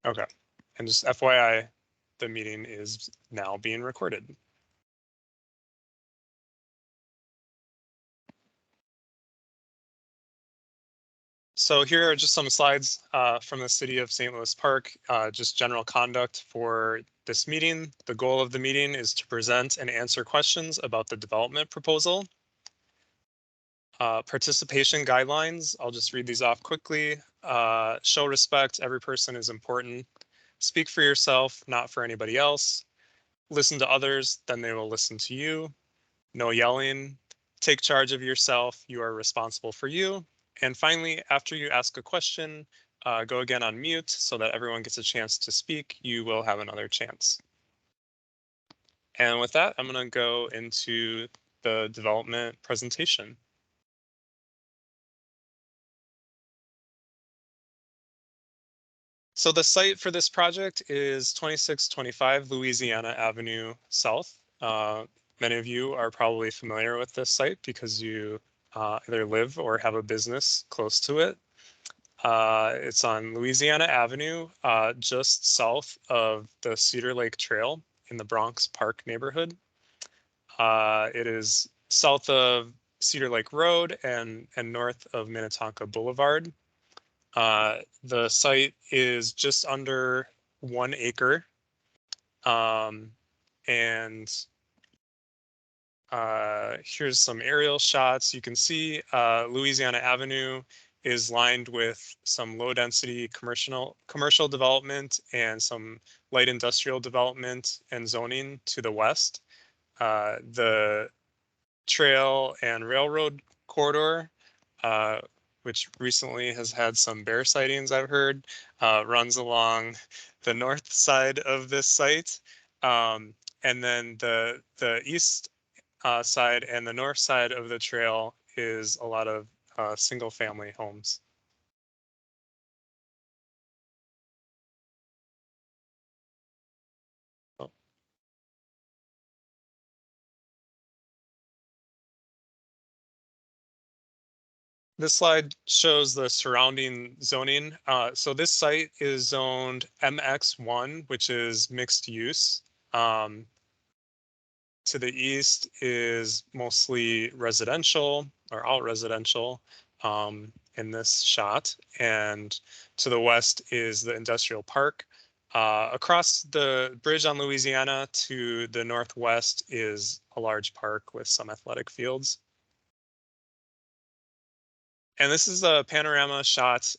Okay. And just FYI, the meeting is now being recorded. So here are just some slides from the City of St. Louis Park, just general conduct for this meeting. The goal of the meeting is to present and answer questions about the development proposal. Participation guidelines, I'll just read these off quickly. Show respect, every person is important. Speak for yourself, not for anybody else. Listen to others, then they will listen to you. No yelling. Take charge of yourself, you are responsible for you. And finally, after you ask a question, go again on mute so that everyone gets a chance to speak. You will have another chance. And with that, I'm going to go into the development presentation. So the site for this project is 2625 Louisiana Avenue South. Many of you are probably familiar with this site because you either live or have a business close to it. It's on Louisiana Avenue, just south of the Cedar Lake Trail in the Bronx Park neighborhood. It is south of Cedar Lake Road and north of Minnetonka Boulevard. The site is just under 1 acre. And here's some aerial shots. You can see Louisiana Avenue is lined with some low density commercial development and some light industrial development and zoning to the west. The trail and railroad corridor, which recently has had some bear sightings, I've heard, runs along the north side of this site. And then the east side and the north side of the trail is a lot of single family homes. Oh. This slide shows the surrounding zoning. So this site is zoned MX1, which is mixed use. To the east is mostly residential or all residential in this shot. And to the west is the industrial park. Across the bridge on Louisiana to the northwest is a large park with some athletic fields. And this is a panorama shot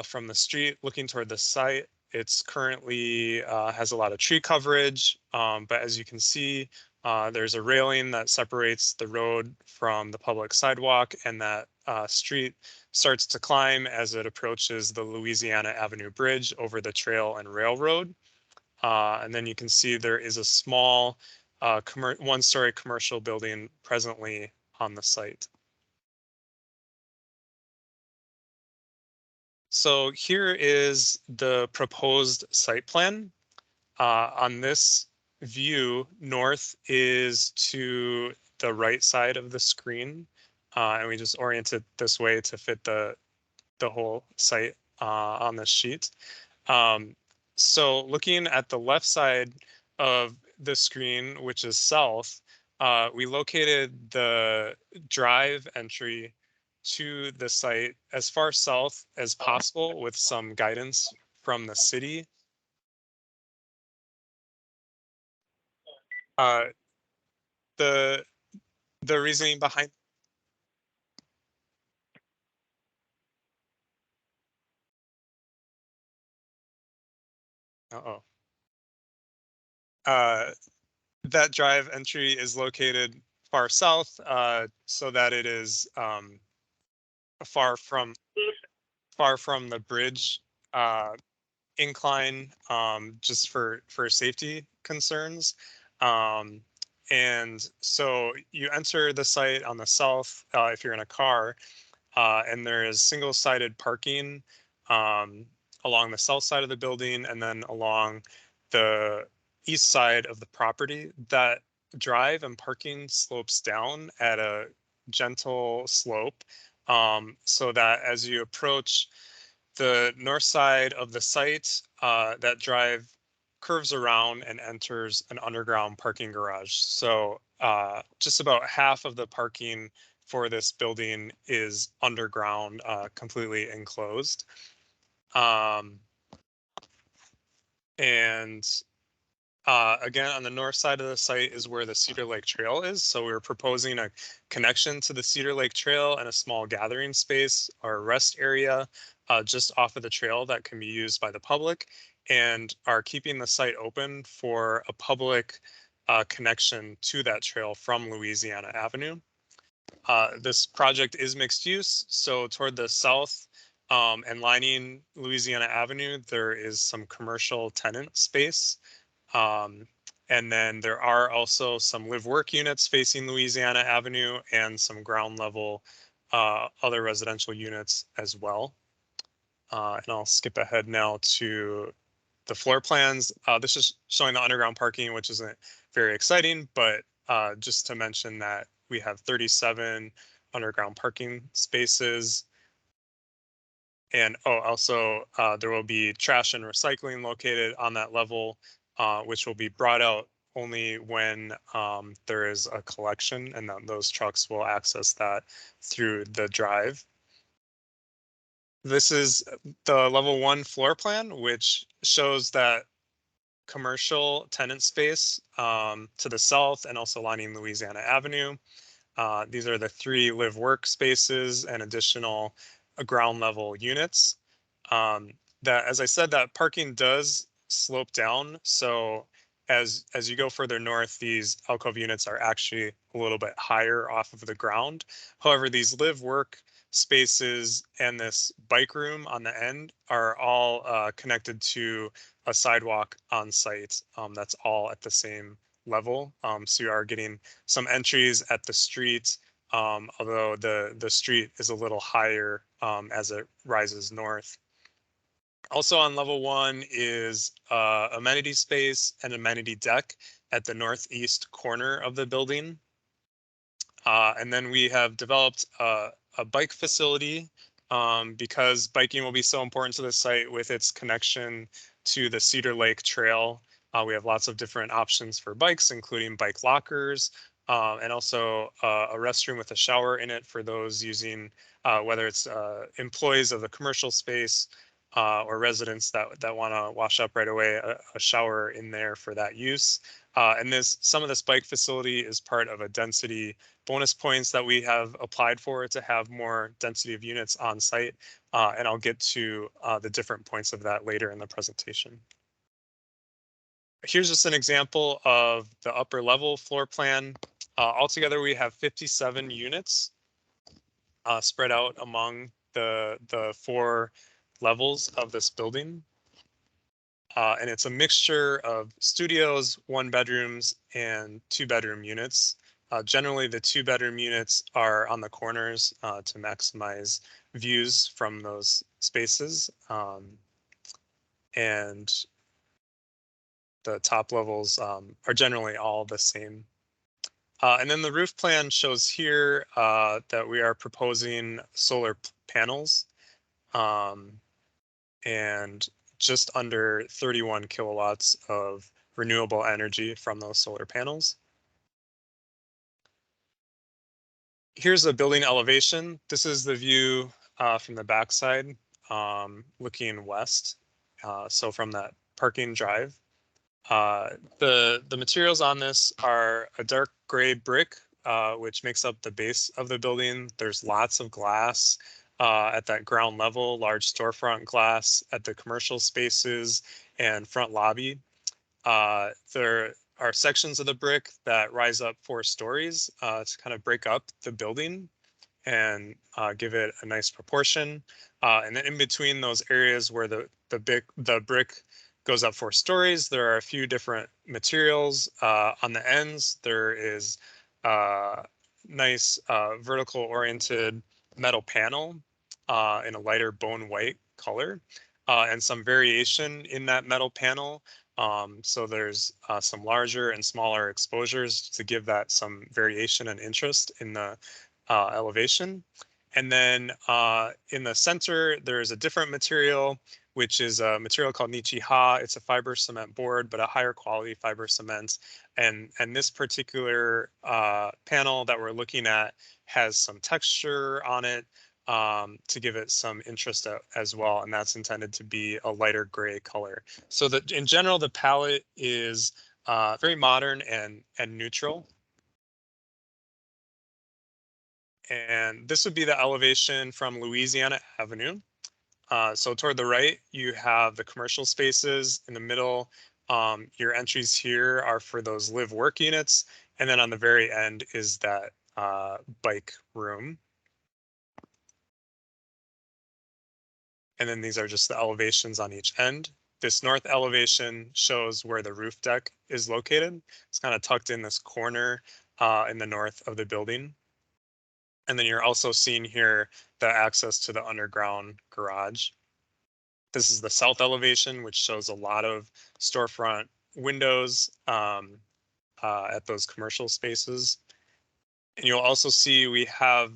from the street looking toward the site. It's currently has a lot of tree coverage, but as you can see, there's a railing that separates the road from the public sidewalk, and that street starts to climb as it approaches the Louisiana Avenue Bridge over the trail and railroad. And then you can see there is a small one-story commercial building presently on the site. So here is the proposed site plan. On this view, north is to the right side of the screen. And we just orient it this way to fit the whole site on this sheet. So looking at the left side of the screen, which is south, we located the drive entry to the site as far south as possible with some guidance from the city. Uh, the reasoning behind uh-oh. Uh, that drive entry is located far south, so that it is far from the bridge incline, just for safety concerns. And so you enter the site on the south if you're in a car, and there is single-sided parking along the south side of the building, and then along the east side of the property. That drive and parking slopes down at a gentle slope, so that as you approach the north side of the site, that drive curves around and enters an underground parking garage. So just about half of the parking for this building is underground, completely enclosed. And again, on the north side of the site is where the Cedar Lake Trail is. So we're proposing a connection to the Cedar Lake Trail and a small gathering space or rest area just off of the trail that can be used by the public, and are keeping the site open for a public connection to that trail from Louisiana Avenue. This project is mixed use, so toward the south and lining Louisiana Avenue, there is some commercial tenant space. Um, and then there are also some live work units facing Louisiana Avenue and some ground level other residential units as well. And I'll skip ahead now to the floor plans. This is showing the underground parking, which isn't very exciting, but just to mention that we have 37 underground parking spaces. And also there will be trash and recycling located on that level, which will be brought out only when there is a collection, and then those trucks will access that through the drive. This is the level 1 floor plan, which shows that commercial tenant space to the south and also lining Louisiana Avenue. These are the 3 live work spaces and additional ground level units. That, as I said, that parking does slope down. So as you go further north, these alcove units are actually a little bit higher off of the ground. However, these live work spaces and this bike room on the end are all connected to a sidewalk on site. That's all at the same level. So you are getting some entries at the street, although the street is a little higher as it rises north. Also on level 1 is amenity space and amenity deck at the northeast corner of the building. And then we have developed a bike facility because biking will be so important to the site with its connection to the Cedar Lake Trail. We have lots of different options for bikes, including bike lockers, and also a restroom with a shower in it for those using, whether it's employees of the commercial space or residents that want to wash up right away, a shower in there for that use. And some of this bike facility is part of a density bonus points that we have applied for to have more density of units on site. And I'll get to the different points of that later in the presentation. Here's just an example of the upper level floor plan. Altogether, we have 57 units spread out among the 4 levels of this building. And it's a mixture of studios, 1-bedrooms, and 2-bedroom units. Generally, the 2-bedroom units are on the corners to maximize views from those spaces. And the top levels are generally all the same. And then the roof plan shows here that we are proposing solar panels and just under 31 kilowatts of renewable energy from those solar panels. Here's a building elevation. This is the view from the backside looking west. So from that parking drive. The materials on this are a dark gray brick, which makes up the base of the building. There's lots of glass at that ground level, large storefront glass at the commercial spaces and front lobby. There are sections of the brick that rise up 4 stories to kind of break up the building and give it a nice proportion. And then in between those areas where the brick goes up 4 stories, there are a few different materials. On the ends, there is nice vertical oriented metal panel in a lighter bone white color and some variation in that metal panel. So there's some larger and smaller exposures to give that some variation and interest in the elevation. And then in the center, there's a different material, which is a material called Nichiha. It's a fiber cement board, but a higher quality fiber cement. And this particular panel that we're looking at has some texture on it to give it some interest as well. And that's intended to be a lighter gray color. So that in general, the palette is very modern and neutral. And this would be the elevation from Louisiana Avenue. So toward the right, you have the commercial spaces. In the middle, your entries here are for those live work units. And then on the very end is that bike room. And then these are just the elevations on each end. This north elevation shows where the roof deck is located. It's kind of tucked in this corner in the north of the building. And then you're also seeing here the access to the underground garage. This is the south elevation, which shows a lot of storefront windows at those commercial spaces. And you'll also see we have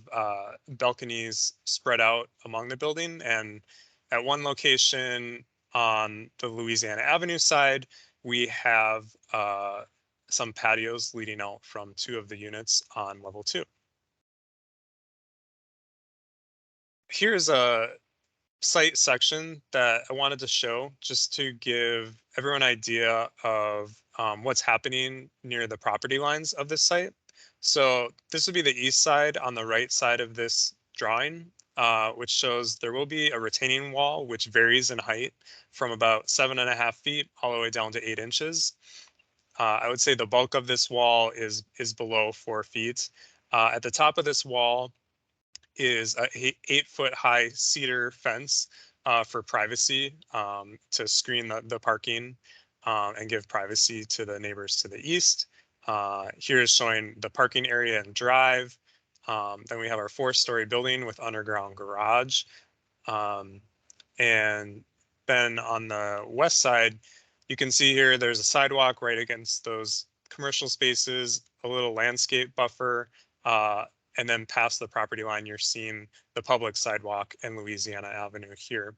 balconies spread out among the building. And at one location on the Louisiana Avenue side, we have some patios leading out from 2 of the units on level 2. Here's a site section that I wanted to show just to give everyone an idea of what's happening near the property lines of this site. So this would be the east side on the right side of this drawing, which shows there will be a retaining wall, which varies in height from about 7.5 feet all the way down to 8 inches. I would say the bulk of this wall is below 4 feet. At the top of this wall, is a 8-foot high cedar fence for privacy to screen the parking and give privacy to the neighbors to the east. Here is showing the parking area and drive. Then we have our 4-story building with underground garage. And then on the west side, you can see here there's a sidewalk right against those commercial spaces, a little landscape buffer, and then past the property line, you're seeing the public sidewalk and Louisiana Avenue here.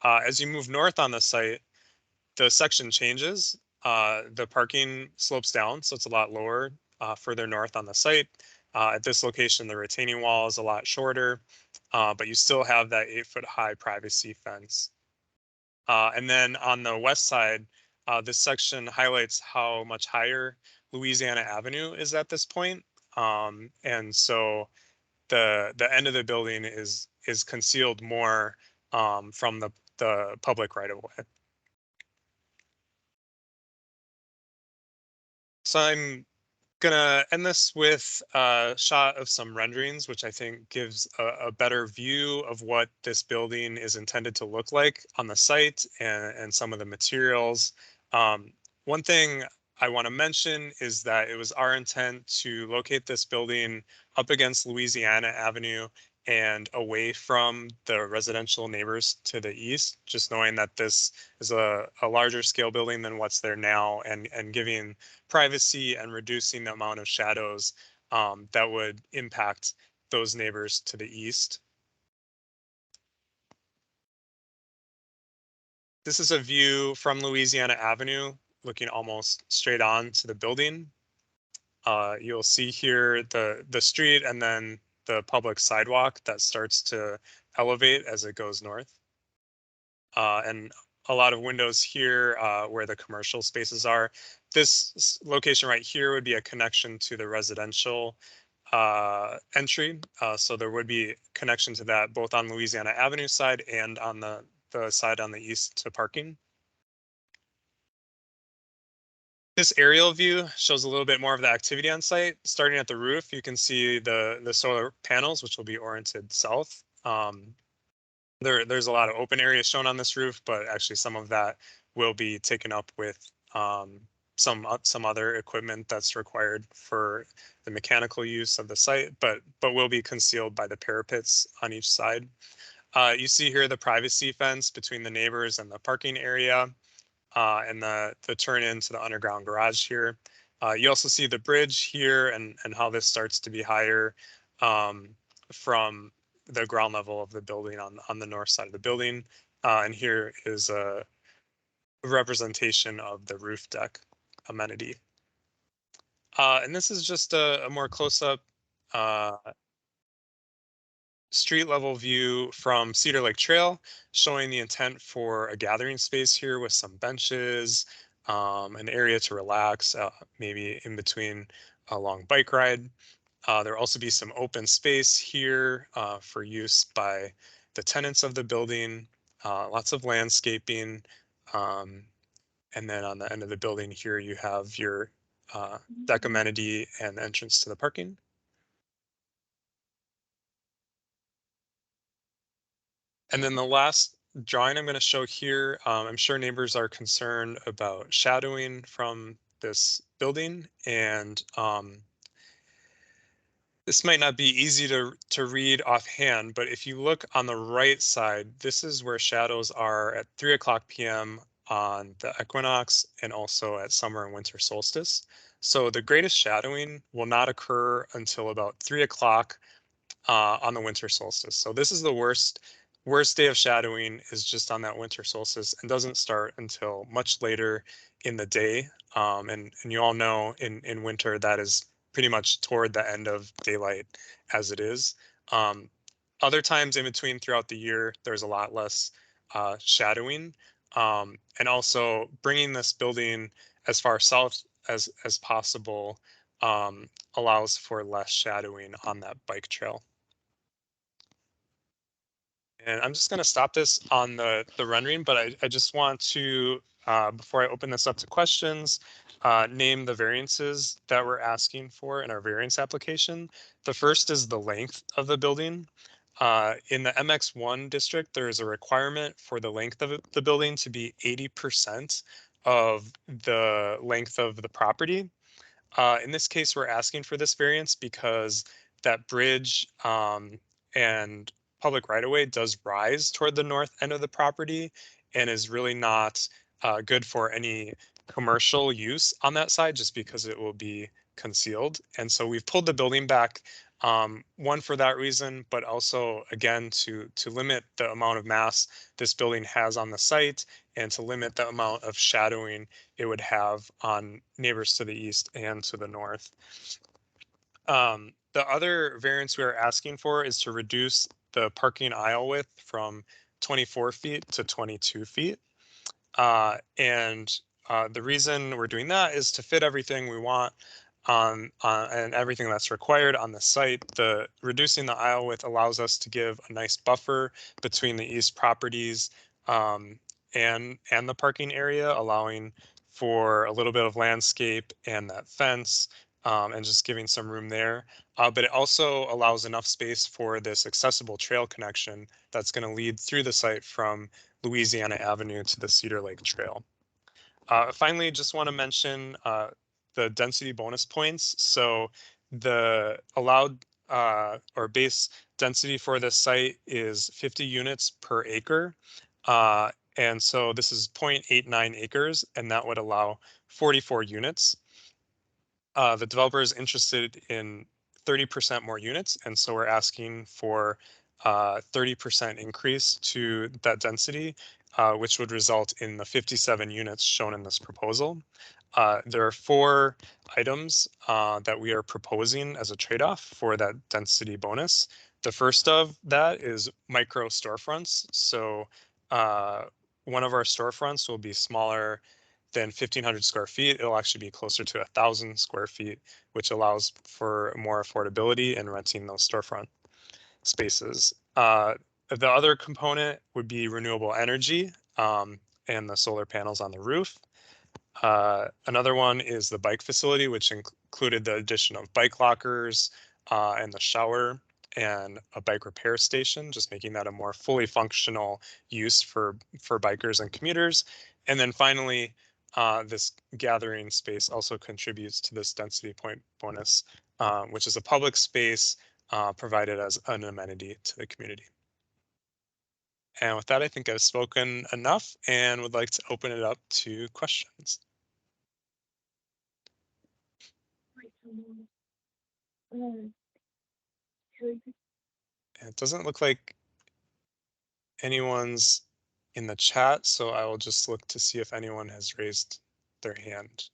As you move north on the site, the section changes. The parking slopes down, so it's a lot lower further north on the site. At this location, the retaining wall is a lot shorter, but you still have that 8-foot high privacy fence. And then on the west side, this section highlights how much higher Louisiana Avenue is at this point. And so the end of the building is concealed more from the public right of way. So I'm gonna end this with a shot of some renderings, which I think gives a better view of what this building is intended to look like on the site and some of the materials. One thing I want to mention is that it was our intent to locate this building up against Louisiana Avenue and away from the residential neighbors to the east, just knowing that this is a larger scale building than what's there now and giving privacy and reducing the amount of shadows that would impact those neighbors to the east. This is a view from Louisiana Avenue, looking almost straight on to the building. You'll see here the street and then the public sidewalk that starts to elevate as it goes north. And a lot of windows here where the commercial spaces are. This location right here would be a connection to the residential entry. So there would be connection to that both on Louisiana Avenue side and on the side on the east to parking. This aerial view shows a little bit more of the activity on site. Starting at the roof, you can see the solar panels, which will be oriented south. There's a lot of open areas shown on this roof, but actually some of that will be taken up with some other equipment that's required for the mechanical use of the site, but will be concealed by the parapets on each side. You see here the privacy fence between the neighbors and the parking area. And the turn into the underground garage here. You also see the bridge here and how this starts to be higher from the ground level of the building on the north side of the building. And here is a representation of the roof deck amenity. And this is just a more close-up street level view from Cedar Lake Trail, showing the intent for a gathering space here with some benches, an area to relax, maybe in between a long bike ride. There'll also be some open space here for use by the tenants of the building, lots of landscaping. And then on the end of the building here, you have your deck amenity and entrance to the parking. And then the last drawing I'm going to show here, I'm sure neighbors are concerned about shadowing from this building, and this might not be easy to read offhand, but if you look on the right side, this is where shadows are at 3:00 p.m. on the equinox and also at summer and winter solstice. So the greatest shadowing will not occur until about 3:00 on the winter solstice. So this is the worst day of shadowing is just on that winter solstice and doesn't start until much later in the day. And you all know in winter that is pretty much toward the end of daylight as it is. Um, Other times in between throughout the year, there's a lot less shadowing. And also bringing this building as far south as possible allows for less shadowing on that bike trail. And I'm just going to stop this on the rendering, but I just want to, before I open this up to questions, name the variances that we're asking for in our variance application. The first is the length of the building. In the MX1 district, there is a requirement for the length of the building to be 80% of the length of the property. In this case, we're asking for this variance because that bridge and public right-of-way does rise toward the north end of the property and is really not good for any commercial use on that side just because it will be concealed. And so we've pulled the building back, one for that reason, but also again to limit the amount of mass this building has on the site and to limit the amount of shadowing it would have on neighbors to the east and to the north. The other variance we are asking for is to reduce the parking aisle width from 24 feet to 22 feet. And the reason we're doing that is to fit everything we want on and everything that's required on the site. The reducing the aisle width allows us to give a nice buffer between the east properties and the parking area, allowing for a little bit of landscape and that fence and just giving some room there. But it also allows enough space for this accessible trail connection that's going to lead through the site from Louisiana Avenue to the Cedar Lake Trail. Finally, just want to mention the density bonus points. So the allowed or base density for this site is 50 units per acre. And so this is 0.89 acres, and that would allow 44 units. The developer is interested in 30% more units, and so we're asking for 30% increase to that density, which would result in the 57 units shown in this proposal. There are 4 items that we are proposing as a trade-off for that density bonus. The first of that is micro storefronts. So one of our storefronts will be smaller than 1,500 square feet. It'll actually be closer to 1,000 square feet, which allows for more affordability in renting those storefront spaces. The other component would be renewable energy and the solar panels on the roof. Another one is the bike facility, which included the addition of bike lockers and the shower and a bike repair station, just making that a more fully functional use for bikers and commuters. And then finally, this gathering space also contributes to this density point bonus, which is a public space provided as an amenity to the community. And with that, I think I've spoken enough and would like to open it up to questions. It doesn't look like anyone's in the chat, so I will just look to see if anyone has raised their hand.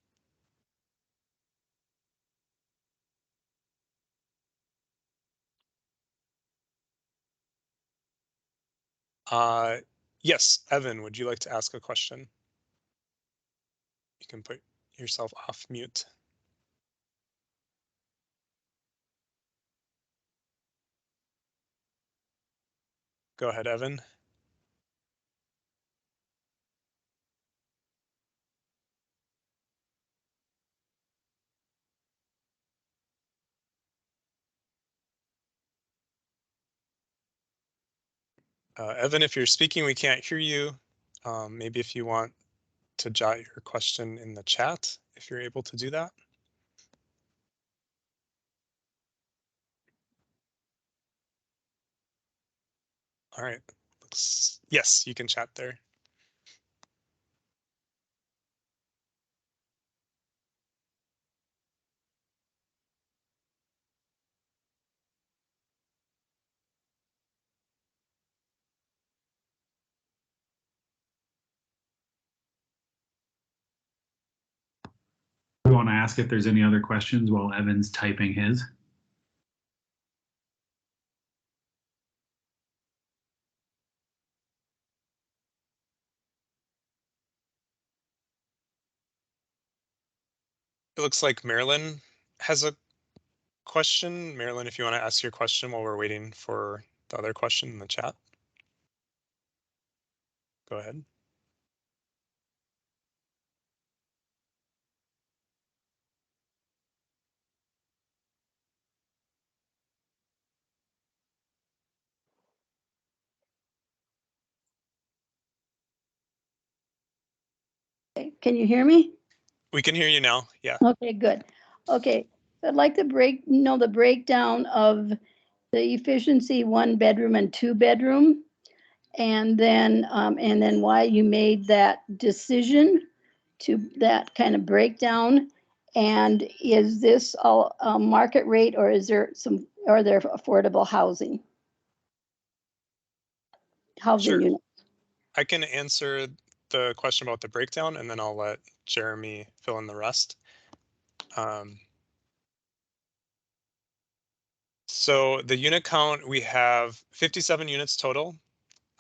Yes, Evan, would you like to ask a question? You can put yourself off mute. Go ahead, Evan. Evan, if you're speaking, we can't hear you. Maybe if you want to jot your question in the chat, if you're able to do that. All right. Yes, you can chat there. We want to ask if there's any other questions while Evan's typing his. It looks like Marilyn has a question. Marilyn, if you want to ask your question while we're waiting for the other question in the chat. Go ahead. Can you hear me? We can hear you now. Yeah. Okay, good. Okay, I'd like to know the breakdown of the efficiency 1-bedroom and 2-bedroom, and then why you made that decision to that kind of breakdown. And is this all market rate, or is there are there affordable housing Sure. units? I can answer the question about the breakdown, and then I'll let Jeremy fill in the rest. So the unit count, we have 57 units total.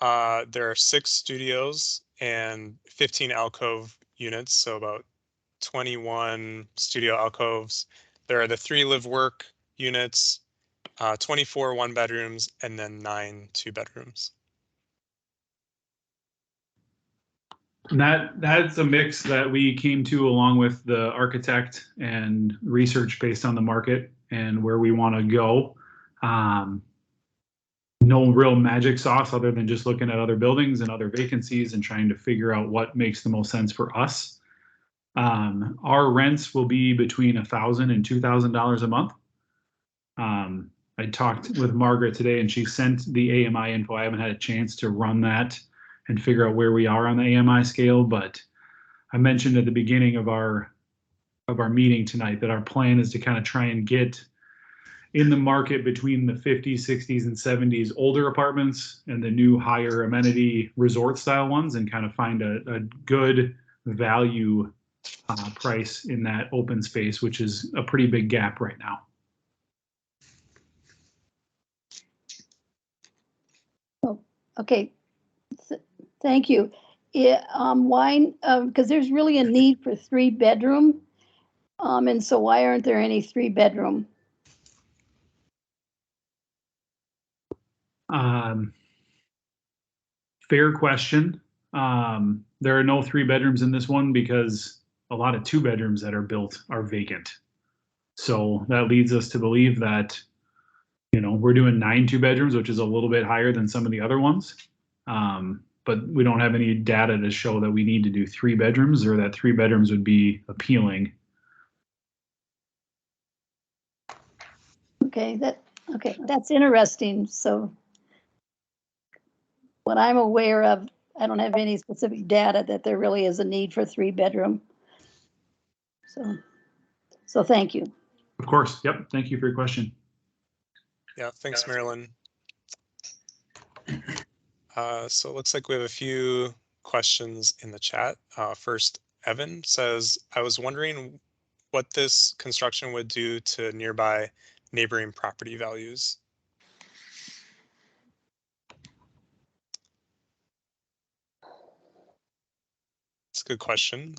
There are 6 studios and 15 alcove units, so about 21 studio alcoves. There are the 3 live work units, 24 1-bedrooms, and then 9 2-bedrooms. That's a mix that we came to along with the architect and research based on the market and where we want to go. No real magic sauce other than just looking at other buildings and other vacancies and trying to figure out what makes the most sense for us. Our rents will be between $1,000 and $2,000 a month. I talked with Margaret today and she sent the AMI info. I haven't had a chance to run that and figure out where we are on the AMI scale, but I mentioned at the beginning of our meeting tonight that our plan is to kind of try and get in the market between the 50s, 60s, and 70s older apartments and the new higher amenity resort style ones, and kind of find a good value price in that open space, which is a pretty big gap right now. Oh, okay. Thank you. Yeah, why? Because there's really a need for 3-bedroom, and so why aren't there any 3-bedroom? Fair question. There are no 3-bedrooms in this one because a lot of 2-bedrooms that are built are vacant. So that leads us to believe that, we're doing 9 2-bedrooms, which is a little bit higher than some of the other ones. But we don't have any data to show that we need to do 3-bedrooms or that 3-bedrooms would be appealing. Okay, that's interesting. So what I'm aware of, I don't have any specific data that there really is a need for 3-bedroom. So thank you. Of course. Yep. Thank you for your question. Yeah, thanks, Marilyn. So it looks like we have a few questions in the chat. First, Evan says, I was wondering what this construction would do to nearby neighboring property values. It's a good question.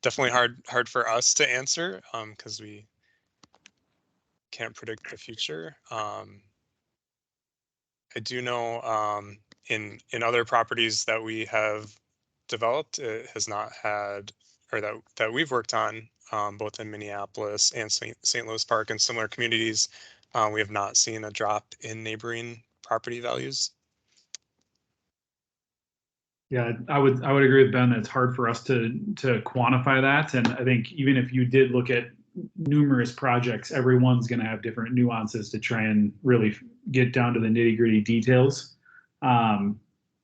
Definitely hard for us to answer because we can't predict the future. I do know in other properties that we have developed, it has not had, or that we've worked on, both in Minneapolis and St. Louis Park and similar communities, we have not seen a drop in neighboring property values. Yeah, I would agree with Ben that it's hard for us to quantify that. And I think even if you did look at numerous projects, everyone's going to have different nuances to try and really get down to the nitty gritty details.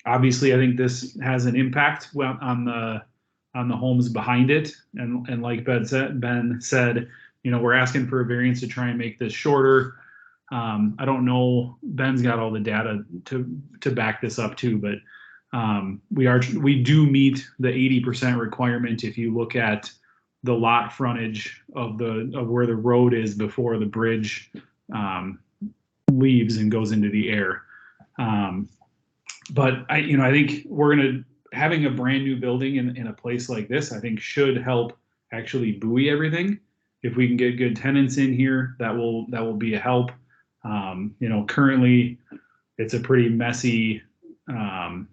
Obviously, I think this has an impact on the homes behind it. And like Ben said, you know, we're asking for a variance to try and make this shorter. I don't know, Ben's got all the data to back this up too, but we do meet the 80% requirement if you look at the lot frontage of where the road is before the bridge leaves and goes into the air. But I think having a brand new building in a place like this, I think should help actually buoy everything. If we can get good tenants in here, that will be a help. Currently it's a pretty messy, kind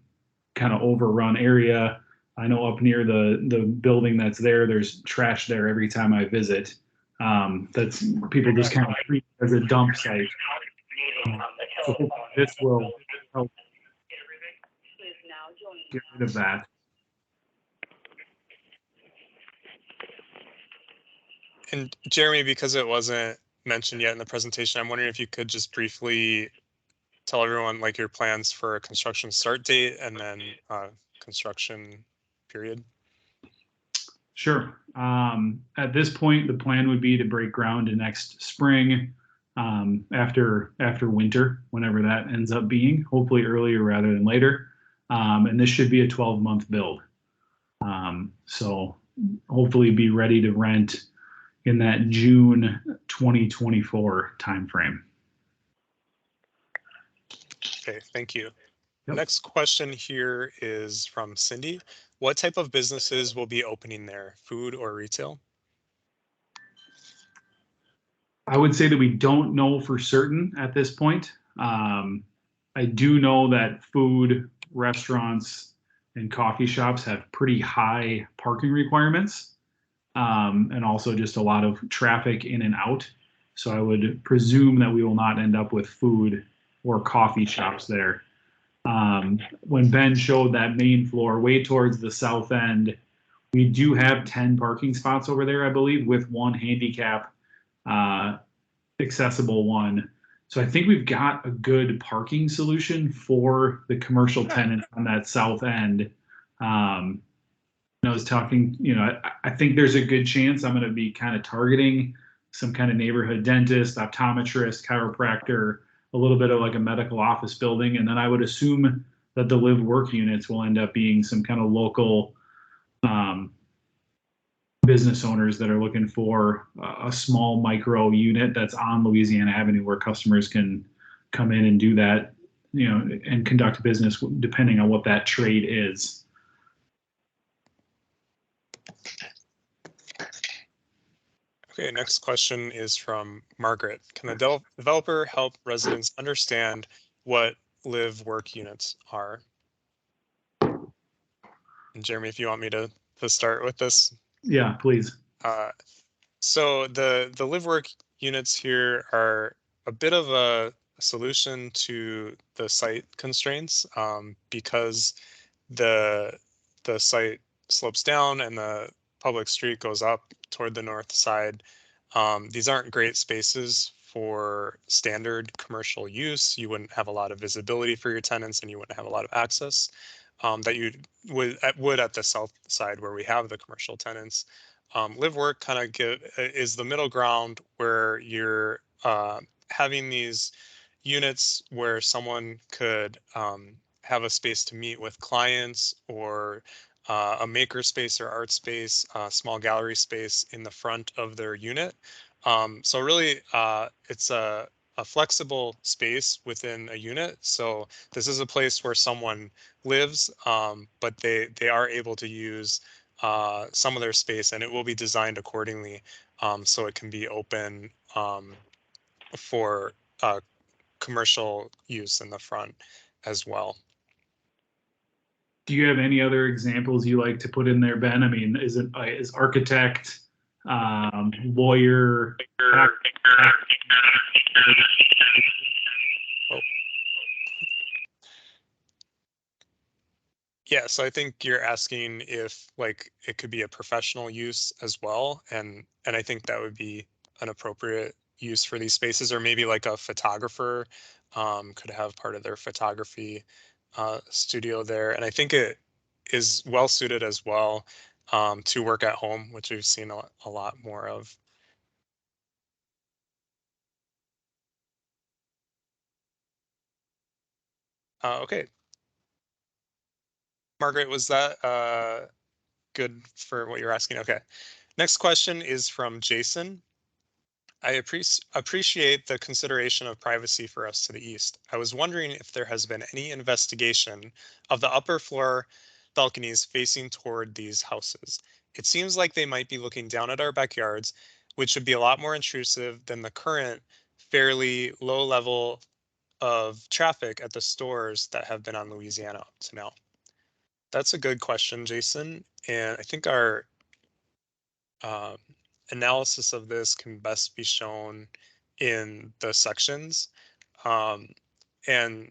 of overrun area. I know up near the building that's there's trash there every time I visit. That's people just kind of treat it as a dump site. So hopefully this will help get rid of that. And Jeremy, because it wasn't mentioned yet in the presentation, I'm wondering if you could just briefly tell everyone like your plans for a construction start date and then construction period. Sure. At this point, the plan would be to break ground in next spring, after winter, whenever that ends up being, hopefully earlier rather than later. And this should be a 12-month build. So hopefully be ready to rent in that June 2024 timeframe. Okay, thank you. Yep. Next question here is from Cindy. What type of businesses will be opening there, food or retail? I would say that we don't know for certain at this point. I do know that food, restaurants, and coffee shops have pretty high parking requirements, and also just a lot of traffic in and out. So I would presume that we will not end up with food or coffee shops there. When Ben showed that main floor way towards the south end, we do have 10 parking spots over there, I believe, with one handicap accessible one. So I think we've got a good parking solution for the commercial tenants on that south end. I was talking, I think there's a good chance I'm going to be kind of targeting some kind of neighborhood dentist, optometrist, chiropractor, a little bit of like a medical office building. And then I would assume that the live work units will end up being some kind of local business owners that are looking for a small micro unit that's on Louisiana Avenue where customers can come in and do that, and conduct business depending on what that trade is. Okay, next question is from Margaret. Can the developer help residents understand what live work units are? And Jeremy, if you want me to start with this. Yeah, please. So the live work units here are a bit of a solution to the site constraints, because the site slopes down and the public street goes up toward the north side. These aren't great spaces for standard commercial use. You wouldn't have a lot of visibility for your tenants and you wouldn't have a lot of access that you would at the south side where we have the commercial tenants. Live work kind of is the middle ground where you're having these units where someone could have a space to meet with clients, or a maker space or art space, small gallery space in the front of their unit. So really, it's a flexible space within a unit. So this is a place where someone lives, but they are able to use some of their space, and it will be designed accordingly, so it can be open for commercial use in the front as well. Do you have any other examples you like to put in there, Ben? I mean, is architect, lawyer, Oh. Yeah, so I think you're asking if like it could be a professional use as well, and I think that would be an appropriate use for these spaces, or maybe like a photographer could have part of their photography studio there. And I think it is well suited as well to work at home, which we've seen a lot more of. Okay, Margaret, was that good for what you're asking? Okay. Next question is from Jason. I appreciate the consideration of privacy for us to the east. I was wondering if there has been any investigation of the upper floor balconies facing toward these houses. It seems like they might be looking down at our backyards, which would be a lot more intrusive than the current fairly low level of traffic at the stores that have been on Louisiana up to now. That's a good question, Jason. And I think our um, analysis of this can best be shown in the sections. Um, and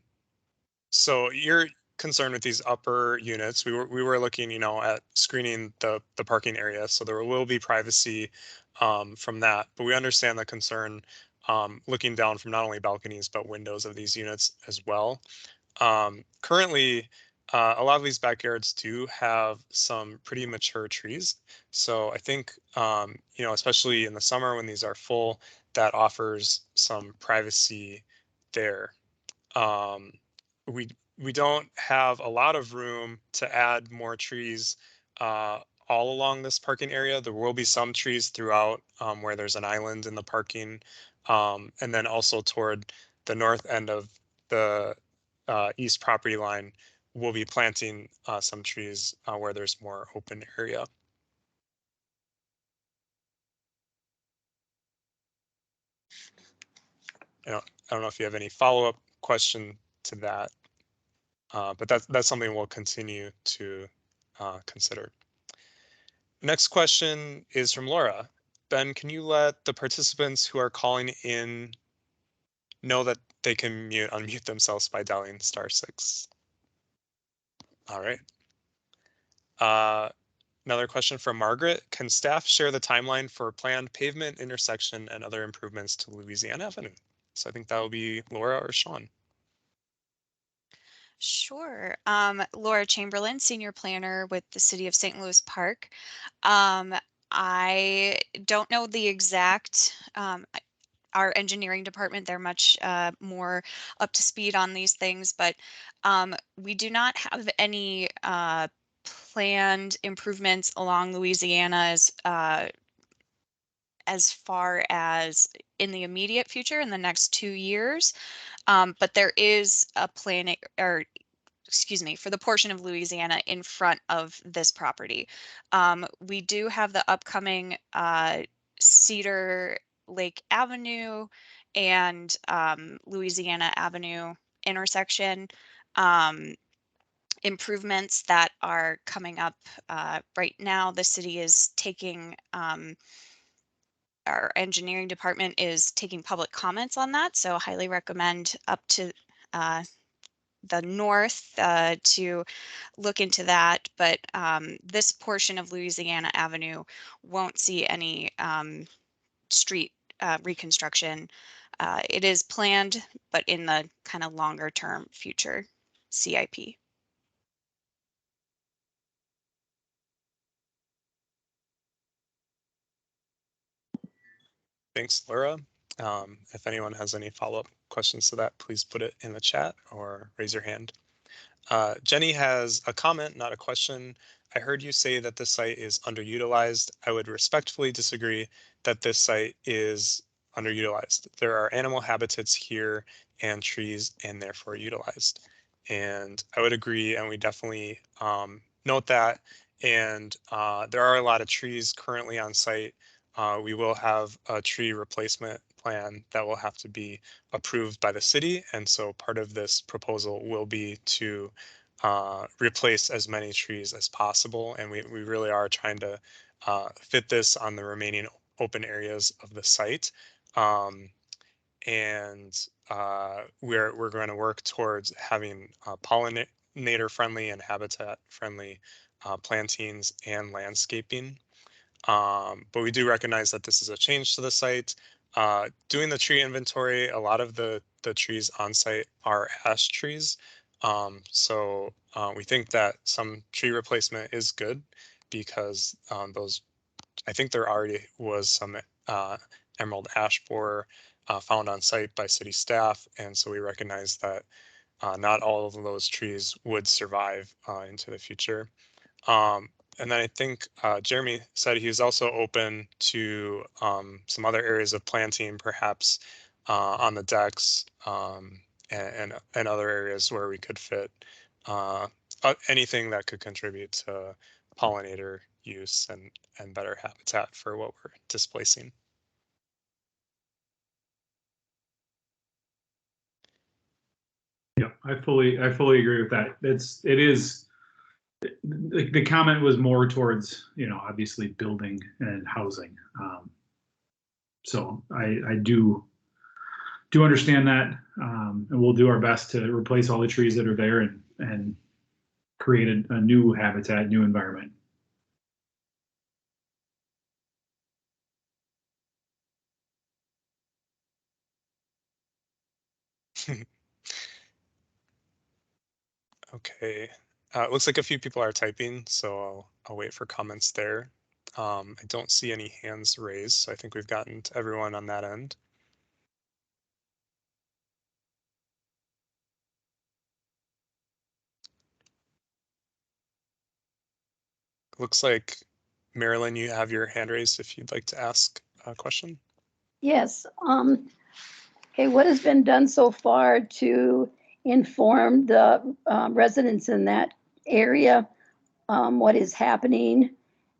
so you're concerned with these upper units. We were looking, at screening the parking area, so there will be privacy from that. But we understand the concern looking down from not only balconies but windows of these units as well. Currently, a lot of these backyards do have some pretty mature trees. So I think, especially in the summer when these are full, that offers some privacy there. Um, we we don't have a lot of room to add more trees all along this parking area. There will be some trees throughout where there's an island in the parking, and then also toward the north end of the east property line, we'll be planting some trees where there's more open area. I don't know if you have any follow-up question to that. But that's something we'll continue to consider. Next question is from Laura. Ben, can you let the participants who are calling in know that they can unmute themselves by dialing *6? All right. Another question from Margaret. Can staff share the timeline for planned pavement intersection and other improvements to Louisiana Avenue? So I think that will be Laura or Sean. Sure. Laura Chamberlain, Senior Planner with the City of St. Louis Park. I don't know the exact, our engineering department, they're much more up to speed on these things, but we do not have any planned improvements along Louisiana as far as in the immediate future in the next 2 years. But there is a plan, or excuse me, for the portion of Louisiana in front of this property. We do have the upcoming Cedar Lake Avenue and Louisiana Avenue intersection improvements that are coming up right now. The city is taking our engineering department is taking public comments on that, so highly recommend up to the north to look into that. But this portion of Louisiana Avenue won't see any street reconstruction. It is planned, but in the kind of longer term future CIP. Thanks, Laura. If anyone has any follow-up questions to that, please put it in the chat or raise your hand. Jenny has a comment, not a question. I heard you say that the site is underutilized. I would respectfully disagree that this site is underutilized. There are animal habitats here and trees and therefore utilized. And I would agree, and we definitely note that. And there are a lot of trees currently on site. We will have a tree replacement plan that will have to be approved by the city. And so part of this proposal will be to replace as many trees as possible. And we really are trying to fit this on the remaining open areas of the site. And we're going to work towards having pollinator friendly and habitat friendly plantings and landscaping. But we do recognize that this is a change to the site. Doing the tree inventory, a lot of the trees on site are ash trees. So we think that some tree replacement is good because those, I think there already was some emerald ash borer found on site by city staff. And so we recognize that not all of those trees would survive into the future. And then I think Jeremy said he was also open to some other areas of planting, perhaps on the decks and other areas where we could fit anything that could contribute to pollinator use and better habitat for what we're displacing. Yeah, I fully agree with that. It is the comment was more towards, obviously building and housing. So I do understand that, and we'll do our best to replace all the trees that are there and create a new habitat, new environment. Okay, it looks like a few people are typing, so I'll wait for comments there. I don't see any hands raised, so I think we've gotten to everyone on that end. Looks like Marilyn, you have your hand raised if you'd like to ask a question. Yes. Okay, what has been done so far to inform the residents in that area what is happening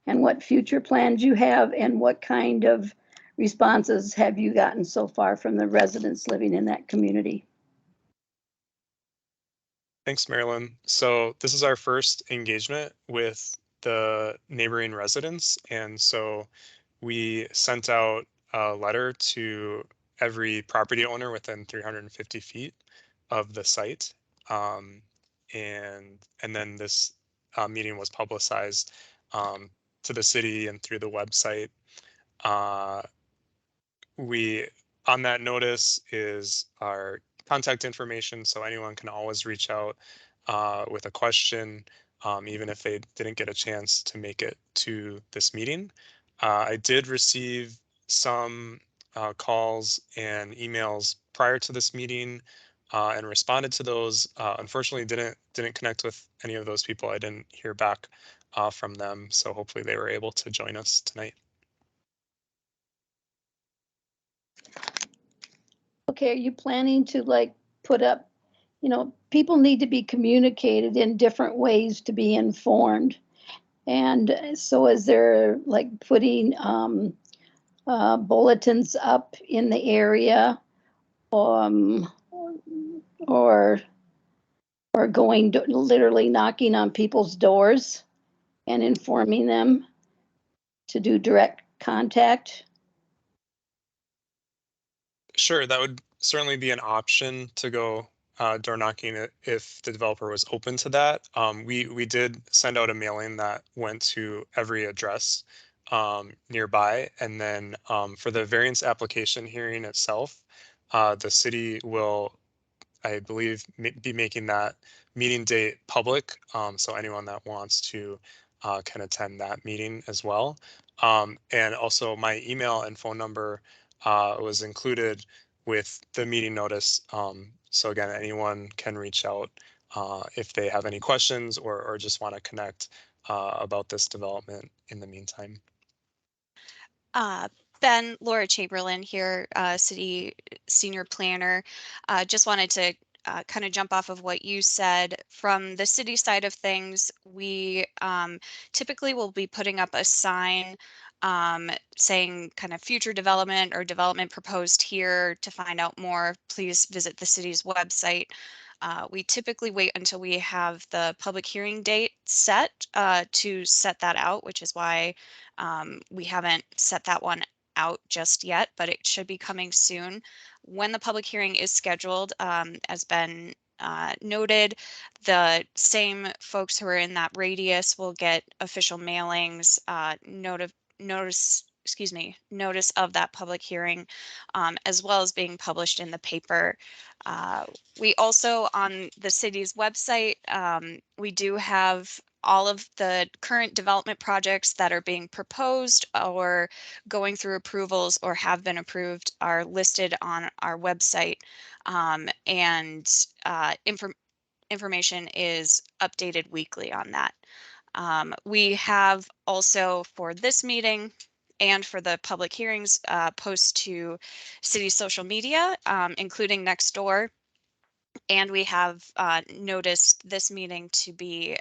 and what future plans you have and what kind of responses have you gotten so far from the residents living in that community? Thanks, Marilyn. So this is our first engagement with the neighboring residents. And so we sent out a letter to every property owner within 350 feet of the site. And then this meeting was publicized to the city and through the website. We on that notice is our contact information, so anyone can always reach out with a question, even if they didn't get a chance to make it to this meeting. I did receive some calls and emails prior to this meeting and responded to those. Unfortunately, didn't connect with any of those people. I didn't hear back from them, so hopefully they were able to join us tonight. Okay, are you planning to put up, people need to be communicated in different ways to be informed. And so is there putting bulletins up in the area, or going literally knocking on people's doors and informing them to do direct contact? Sure, that would certainly be an option to go door knocking if the developer was open to that. We did send out a mailing that went to every address nearby, and then for the variance application hearing itself, the city will, I believe, be making that meeting date public, so anyone that wants to can attend that meeting as well. And also my email and phone number was included with the meeting notice. So again, anyone can reach out if they have any questions or just want to connect about this development in the meantime. Ben, Laura Chamberlain here, City Senior Planner. Just wanted to kind of jump off of what you said. From the city side of things, we typically will be putting up a sign saying kind of future development or development proposed here. To find out more, please visit the city's website. We typically wait until we have the public hearing date set to set that out, which is why we haven't set that one out just yet, but it should be coming soon. When the public hearing is scheduled, as Ben noted, the same folks who are in that radius will get official mailings, notice of that public hearing, as well as being published in the paper. We also, on the city's website, we do have all of the current development projects that are being proposed or going through approvals or have been approved are listed on our website, and information is updated weekly on that. We have also, for this meeting and for the public hearings, post to city social media, including Nextdoor. And we have noticed this meeting to be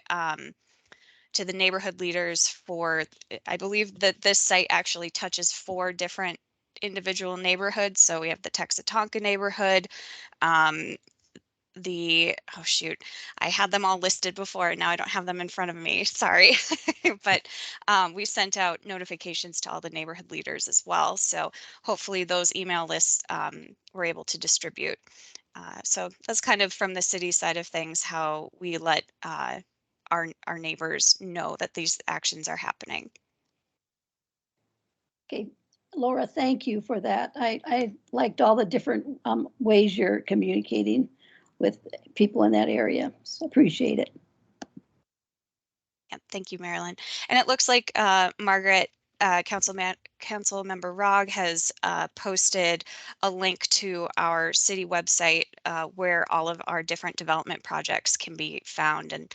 to the neighborhood leaders for, I believe that this site actually touches 4 different individual neighborhoods. So we have the Texatonka neighborhood, oh shoot, I had them all listed before and now I don't have them in front of me, sorry. But we sent out notifications to all the neighborhood leaders as well. So hopefully those email lists we're able to distribute. So that's kind of from the city side of things, how we let our neighbors know that these actions are happening. Okay, Laura, thank you for that. I liked all the different ways you're communicating with people in that area. So appreciate it. Yeah, thank you, Marilyn. And it looks like Margaret, Council Member Rogg has posted a link to our city website where all of our different development projects can be found. And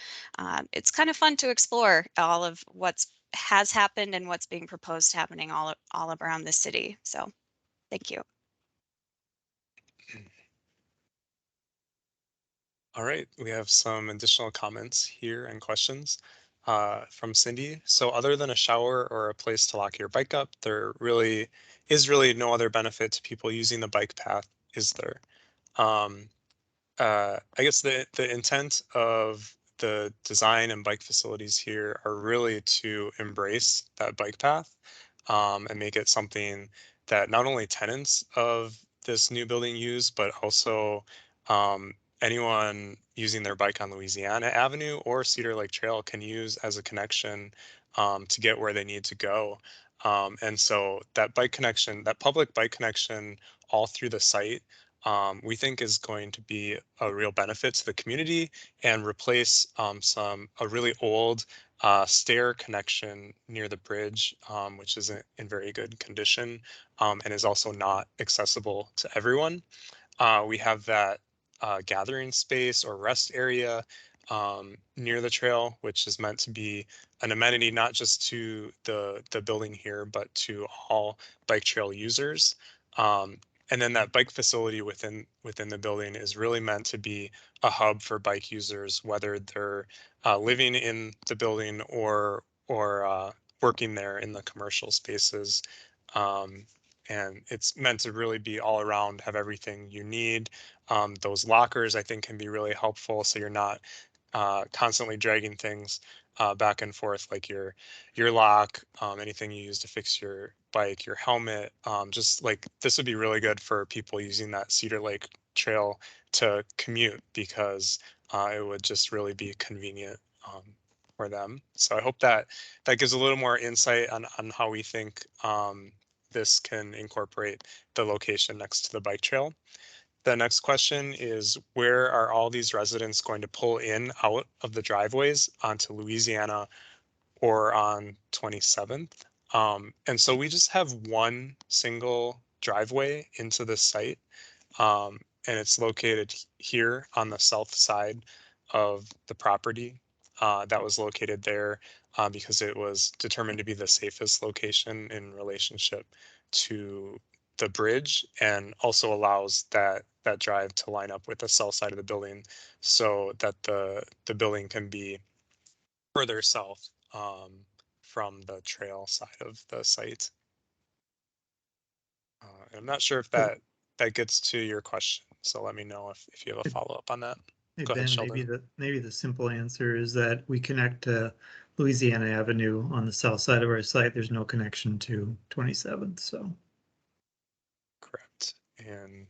it's kind of fun to explore all of what's has happened and what's being proposed happening all around the city. So thank you. All right, we have some additional comments here and questions from Cindy. So other than a shower or a place to lock your bike up, there really is no other benefit to people using the bike path, is there? I guess the intent of the design and bike facilities here are really to embrace that bike path and make it something that not only tenants of this new building use, but also anyone using their bike on Louisiana Avenue or Cedar Lake Trail can use as a connection to get where they need to go. And so that bike connection, that public bike connection all through the site, we think is going to be a real benefit to the community and replace a really old stair connection near the bridge, which isn't in very good condition and is also not accessible to everyone. We have that gathering space or rest area near the trail, which is meant to be an amenity not just to the building here, but to all bike trail users. And then that bike facility within the building is really meant to be a hub for bike users, whether they're living in the building or working there in the commercial spaces. And it's meant to really be all around, have everything you need. Those lockers, I think, can be really helpful, so you're not constantly dragging things back and forth, like your lock, anything you use to fix your bike, your helmet. Just like this would be really good for people using that Cedar Lake Trail to commute, because it would just really be convenient for them. So I hope that gives a little more insight on how we think this can incorporate the location next to the bike trail. The next question is, where are all these residents going to pull in out of the driveways onto Louisiana or on 27th? And so we just have one single driveway into the site. and it's located here on the south side of the property. That was located there because it was determined to be the safest location in relationship to the bridge, and also allows that drive to line up with the south side of the building, so that the building can be further south from the trail side of the site. I'm not sure if that gets to your question, so let me know if you have a follow-up on that. Hey, Go ahead, Ben, Sheldon. maybe the simple answer is that we connect to Louisiana Avenue on the south side of our site. There's no connection to 27th, so. Correct. And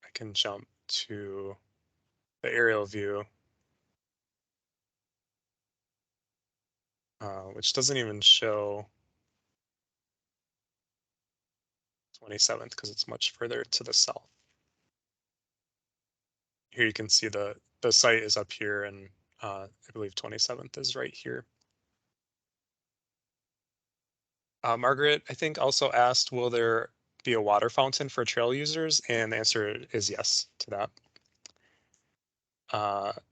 I can jump to the aerial view, which doesn't even show 27th because it's much further to the south. Here you can see the site is up here, and I believe 27th is right here. Margaret, I think, also asked, will there be a water fountain for trail users? And the answer is yes to that.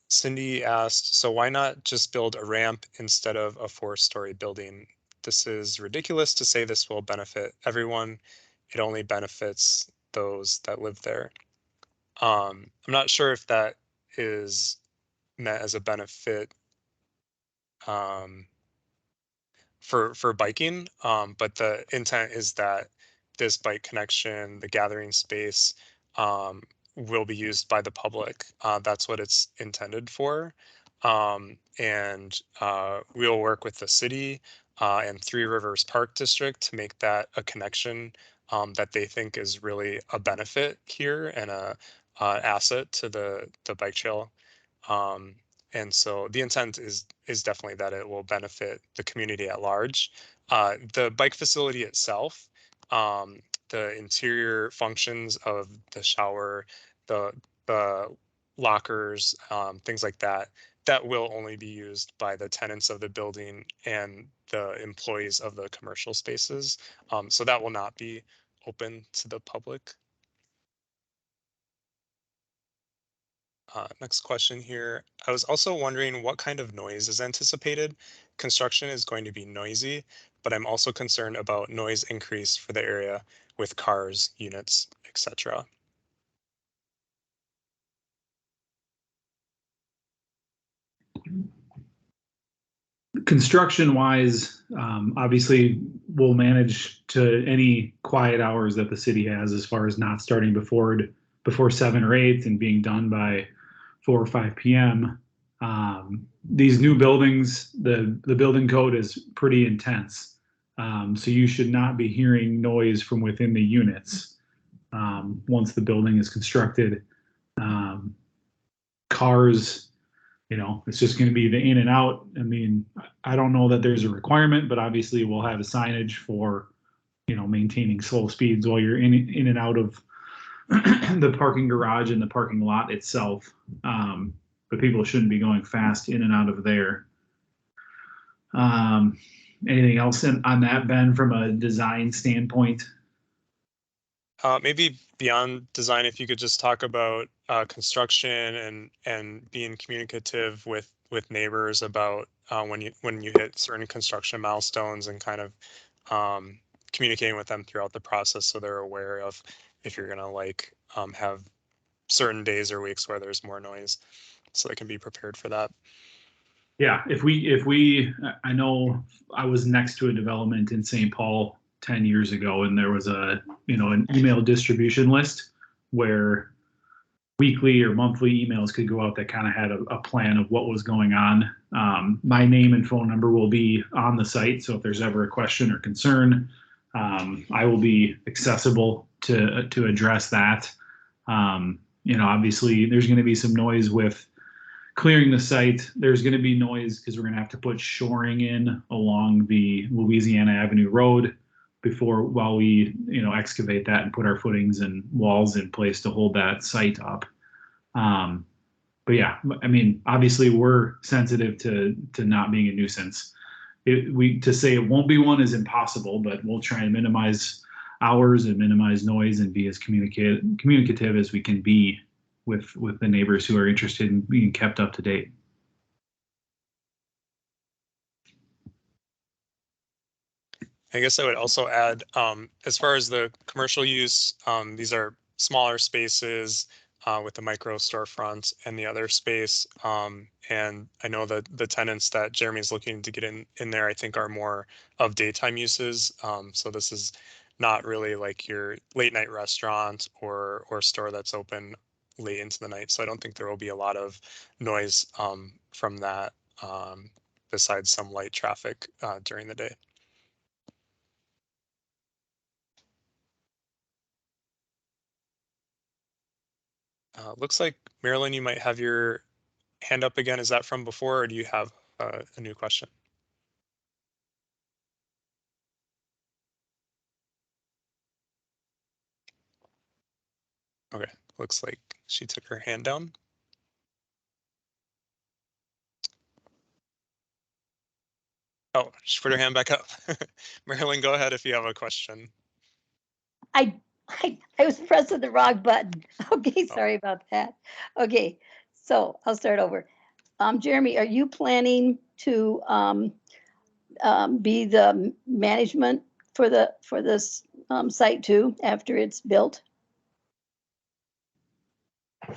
Cindy asked, so why not just build a ramp instead of a 4-story building? This is ridiculous to say this will benefit everyone. It only benefits those that live there. I'm not sure if that is meant as a benefit for biking, but the intent is that this bike connection, the gathering space, will be used by the public. That's what it's intended for. And we'll work with the city and Three Rivers Park District to make that a connection that they think is really a benefit here and a asset to the bike trail. And so the intent is definitely that it will benefit the community at large. The bike facility itself, the interior functions of the shower, the lockers, things like that, that will only be used by the tenants of the building and the employees of the commercial spaces. So that will not be open to the public. Next question here. I was also wondering what kind of noise is anticipated. Construction is going to be noisy, but I'm also concerned about noise increase for the area with cars, units, etc. Construction wise, obviously we'll manage to any quiet hours that the city has, as far as not starting before 7 or 8 and being done by 4 or 5 p.m. These new buildings, the building code is pretty intense. So you should not be hearing noise from within the units once the building is constructed. Cars, it's just going to be the in and out. I mean, I don't know that there's a requirement, but obviously we'll have a signage for, maintaining slow speeds while you're in and out of the parking garage and the parking lot itself. But people shouldn't be going fast in and out of there. Anything else on that, Ben, from a design standpoint? Maybe beyond design, if you could just talk about construction and being communicative with neighbors about when you hit certain construction milestones, and kind of communicating with them throughout the process so they're aware of if you're gonna have certain days or weeks where there's more noise, so they can be prepared for that. Yeah, I know I was next to a development in St. Paul 10 years ago, and there was an email distribution list where weekly or monthly emails could go out that kind of had a plan of what was going on. My name and phone number will be on the site, so if there's ever a question or concern, I will be accessible to address that. Obviously there's going to be some noise with clearing the site. There's going to be noise because we're going to have to put shoring in along the Louisiana Avenue Road while we excavate that and put our footings and walls in place to hold that site up. But yeah, I mean, obviously we're sensitive to not being a nuisance. To say it won't be one is impossible, but we'll try and minimize hours and minimize noise and be as communicative as we can be with the neighbors who are interested in being kept up to date. I guess I would also add, as far as the commercial use, these are smaller spaces with the micro storefronts and the other space. And I know that the tenants that Jeremy's looking to get in there, I think, are more of daytime uses. So this is not really like your late night restaurant or store that's open late into the night. So I don't think there will be a lot of noise from that, besides some light traffic during the day. Looks like Marilyn, you might have your hand up again. Is that from before, or do you have a new question? Okay, looks like she took her hand down. Oh, she put her hand back up. Marilyn, go ahead if you have a question. I was pressing the wrong button. Okay, sorry about that. Okay, so I'll start over. Jeremy, are you planning to be the management for this site too after it's built?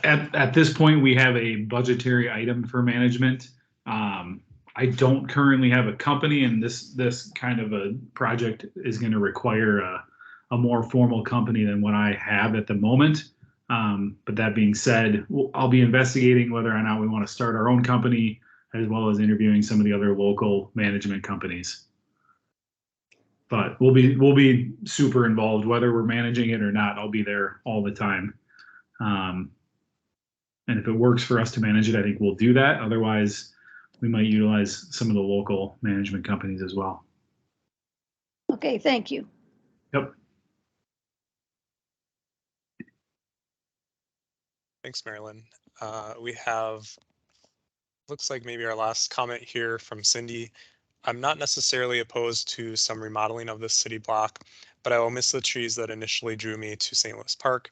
At this point, we have a budgetary item for management. I don't currently have a company, and this kind of a project is going to require a more formal company than what I have at the moment. But that being said, I'll be investigating whether or not we want to start our own company, as well as interviewing some of the other local management companies. But we'll be super involved, whether we're managing it or not. I'll be there all the time. And if it works for us to manage it, I think we'll do that. Otherwise, we might utilize some of the local management companies as well. Okay, thank you. Yep. Thanks, Marilyn. We have, looks like maybe our last comment here from Cindy. I'm not necessarily opposed to some remodeling of this city block, but I will miss the trees that initially drew me to St. Louis Park.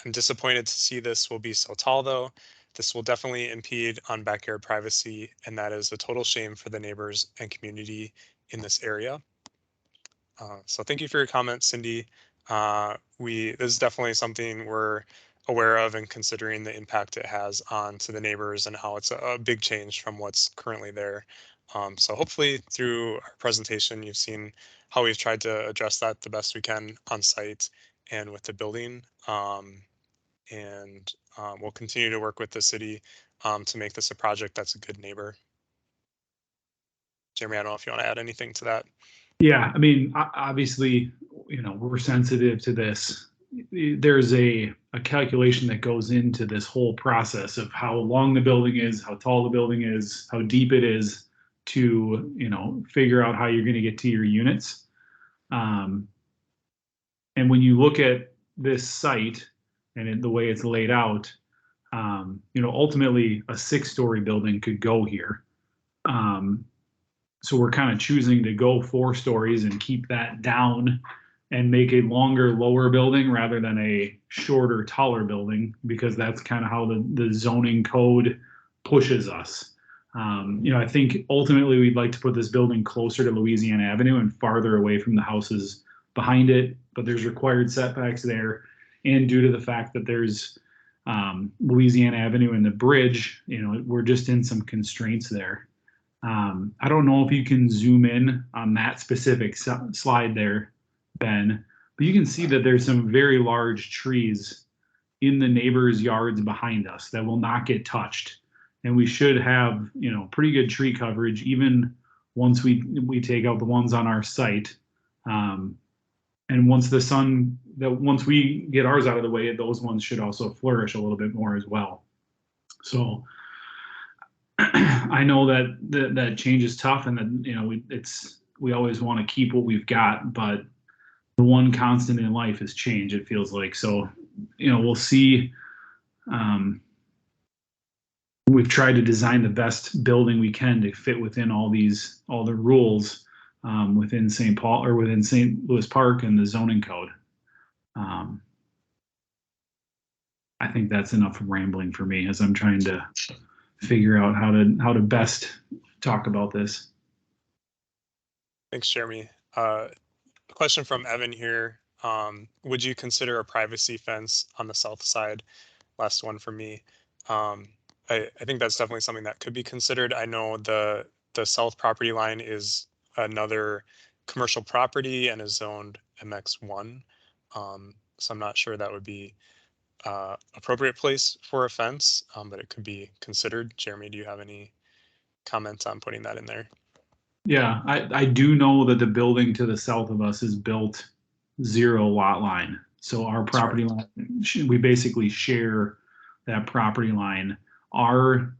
I'm disappointed to see this will be so tall though. This will definitely impede on backyard privacy, and that is a total shame for the neighbors and community in this area. So thank you for your comment, Cindy. This is definitely something we're aware of and considering the impact it has on to the neighbors and how it's a big change from what's currently there. So hopefully through our presentation, you've seen how we've tried to address that the best we can on site and with the building. We'll continue to work with the city to make this a project that's a good neighbor. Jeremy, I don't know if you want to add anything to that. Yeah, I mean, obviously, we're sensitive to this. There's a calculation that goes into this whole process of how long the building is, how tall the building is, how deep it is to, figure out how you're going to get to your units. And when you look at this site and the way it's laid out, ultimately a 6-story building could go here. So we're kind of choosing to go 4 stories and keep that down and make a longer, lower building rather than a shorter, taller building, because that's kind of how the zoning code pushes us. I think ultimately we'd like to put this building closer to Louisiana Avenue and farther away from the houses behind it, but there's required setbacks there. And due to the fact that there's Louisiana Avenue and the bridge, we're just in some constraints there. I don't know if you can zoom in on that specific slide there, Ben, but you can see that there's some very large trees in the neighbors' yards behind us that will not get touched. And we should have, pretty good tree coverage even once we take out the ones on our site. And once we get ours out of the way, those ones should also flourish a little bit more as well. So I know that change is tough, and that we always want to keep what we've got, but the one constant in life is change, it feels like. So we'll see. We've tried to design the best building we can to fit within all the rules within St. Paul or within St. Louis Park and the zoning code. I think that's enough rambling for me as I'm trying to figure out how to best talk about this. Thanks, Jeremy. A question from Evan here. Would you consider a privacy fence on the south side? Last one for me. I think that's definitely something that could be considered. I know the south property line is another commercial property and is zoned MX1. So I'm not sure that would be appropriate place for a fence, but it could be considered. Jeremy, do you have any comments on putting that in there? Yeah, I do know that the building to the south of us is built 0 lot line. So our property line, we basically share that property line.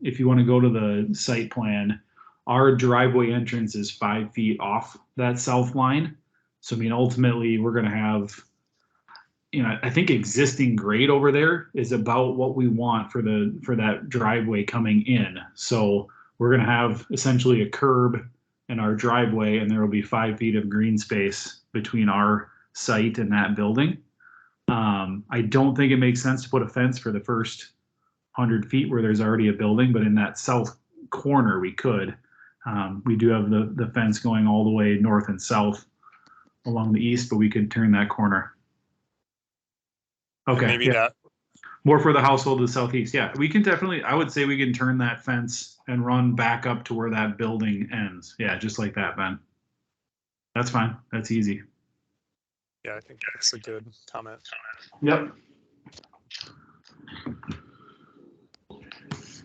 If you want to go to the site plan, our driveway entrance is 5 feet off that south line. So I mean, ultimately, we're going to have, I think existing grade over there is about what we want for that driveway coming in. So we're going to have essentially a curb in our driveway, and there will be 5 feet of green space between our site and that building. I don't think it makes sense to put a fence for the first 100 feet where there's already a building, but in that south corner we could. We do have the fence going all the way north and south along the east, but we could turn that corner. Okay. Maybe yeah. that. More for the household to the southeast. Yeah, we can definitely, I would say we can turn that fence and run back up to where that building ends. Yeah, just like that, Ben. That's fine. That's easy. Yeah, I think that's a good comment. Yep.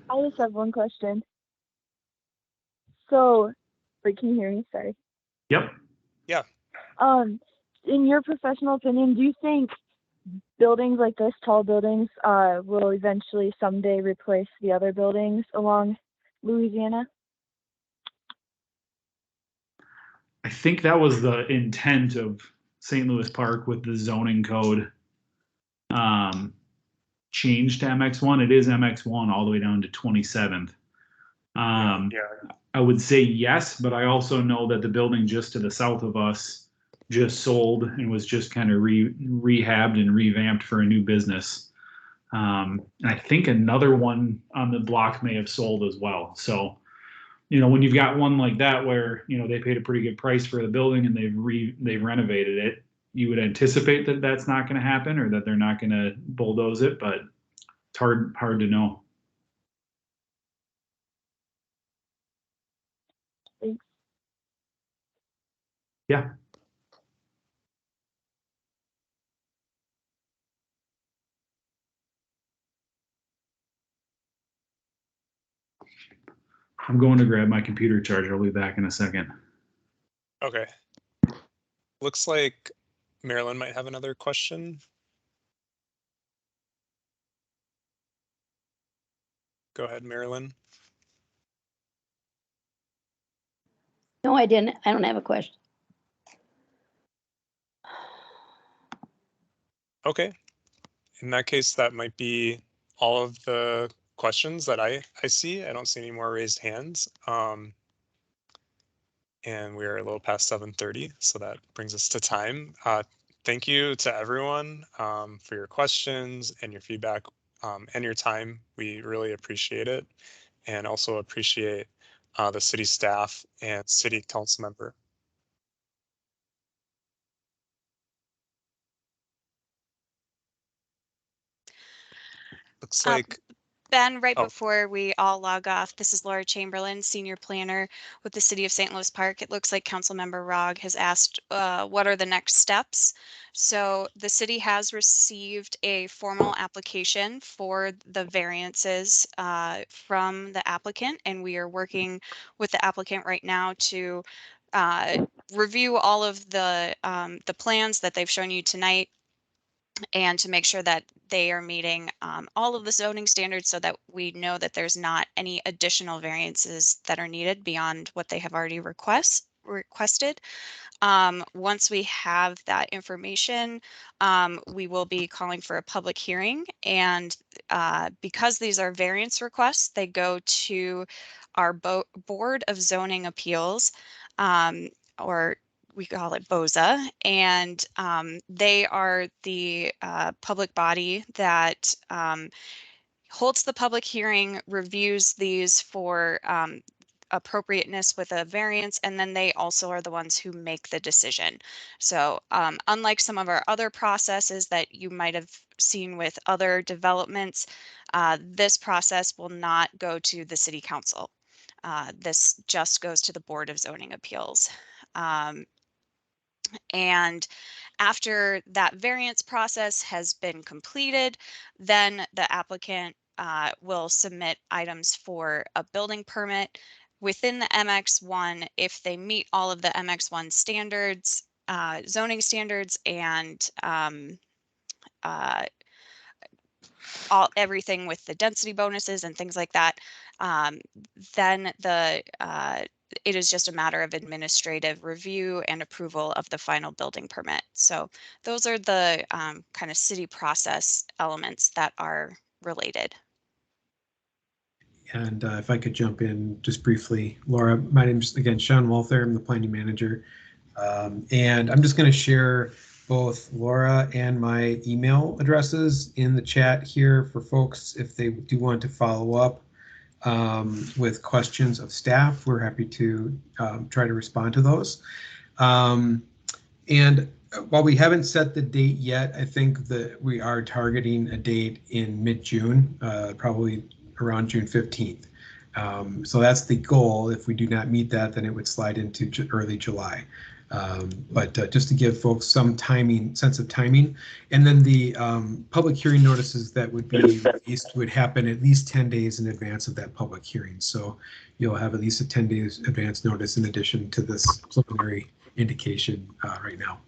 I just have one question. So, wait, can you hear me? Sorry. Yep. Yeah. In your professional opinion, do you think buildings like this, tall buildings, will eventually someday replace the other buildings along Louisiana? I think that was the intent of St. Louis Park with the zoning code changed to MX1. It is MX1 all the way down to 27th. I would say yes, but I also know that the building just to the south of us just sold and was just kind of rehabbed and revamped for a new business. And I think another one on the block may have sold as well. So, when you've got one like that where, they paid a pretty good price for the building and they've renovated it, you would anticipate that that's not going to happen or that they're not going to bulldoze it, but it's hard to know. Thanks. Yeah. I'm going to grab my computer charger. I'll be back in a second. Okay. Looks like Marilyn might have another question. Go ahead, Marilyn. No, I didn't. I don't have a question. Okay. In that case, that might be all of the questions that I see. I don't see any more raised hands. And we're a little past 7:30, so that brings us to time. Thank you to everyone for your questions and your feedback and your time. We really appreciate it, and also appreciate the city staff and city council member. Looks like Ben, right Oh. before we all log off, this is Laura Chamberlain, Senior Planner with the City of St. Louis Park. It looks like Councilmember Rogg has asked what are the next steps. So the city has received a formal application for the variances from the applicant, and we are working with the applicant right now to review all of the plans that they've shown you tonight, and to make sure that they are meeting all of the zoning standards so that we know that there's not any additional variances that are needed beyond what they have already requested. Once we have that information, we will be calling for a public hearing, and because these are variance requests, they go to our Board of Zoning Appeals, or we call it BOZA, and they are the public body that holds the public hearing, reviews these for appropriateness with a variance, and then they also are the ones who make the decision. So unlike some of our other processes that you might have seen with other developments, this process will not go to the city council. This just goes to the Board of Zoning Appeals. And after that variance process has been completed, then the applicant will submit items for a building permit within the MX1 if they meet all of the MX1 standards, zoning standards, and everything with the density bonuses and things like that. Then it is just a matter of administrative review and approval of the final building permit. So those are the kind of city process elements that are related. And if I could jump in just briefly, Laura, my name's again Sean Walther. I'm the planning manager. And I'm just going to share both Laura and my email addresses in the chat here for folks if they do want to follow up with questions of staff. We're happy to try to respond to those. And while we haven't set the date yet, I think that we are targeting a date in mid-June, probably around June 15th. So that's the goal. If we do not meet that, then it would slide into early July. But just to give folks some sense of timing, and then the public hearing notices that would be released would happen at least 10 days in advance of that public hearing. So you'll have at least a 10 days advance notice in addition to this preliminary indication right now.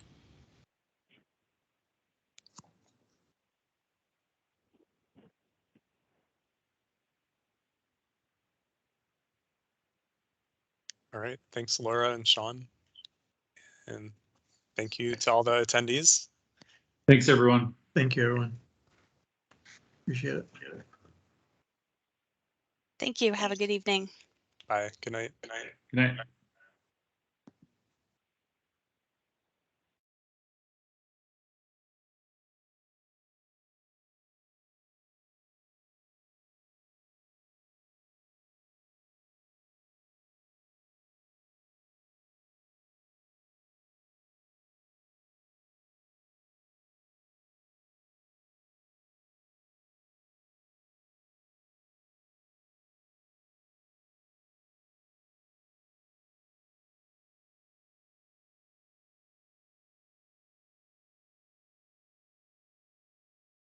All right, thanks Laura and Sean. And thank you to all the attendees. Thanks, everyone. Thank you, everyone. Appreciate it. Thank you. Have a good evening. Bye. Good night. Good night.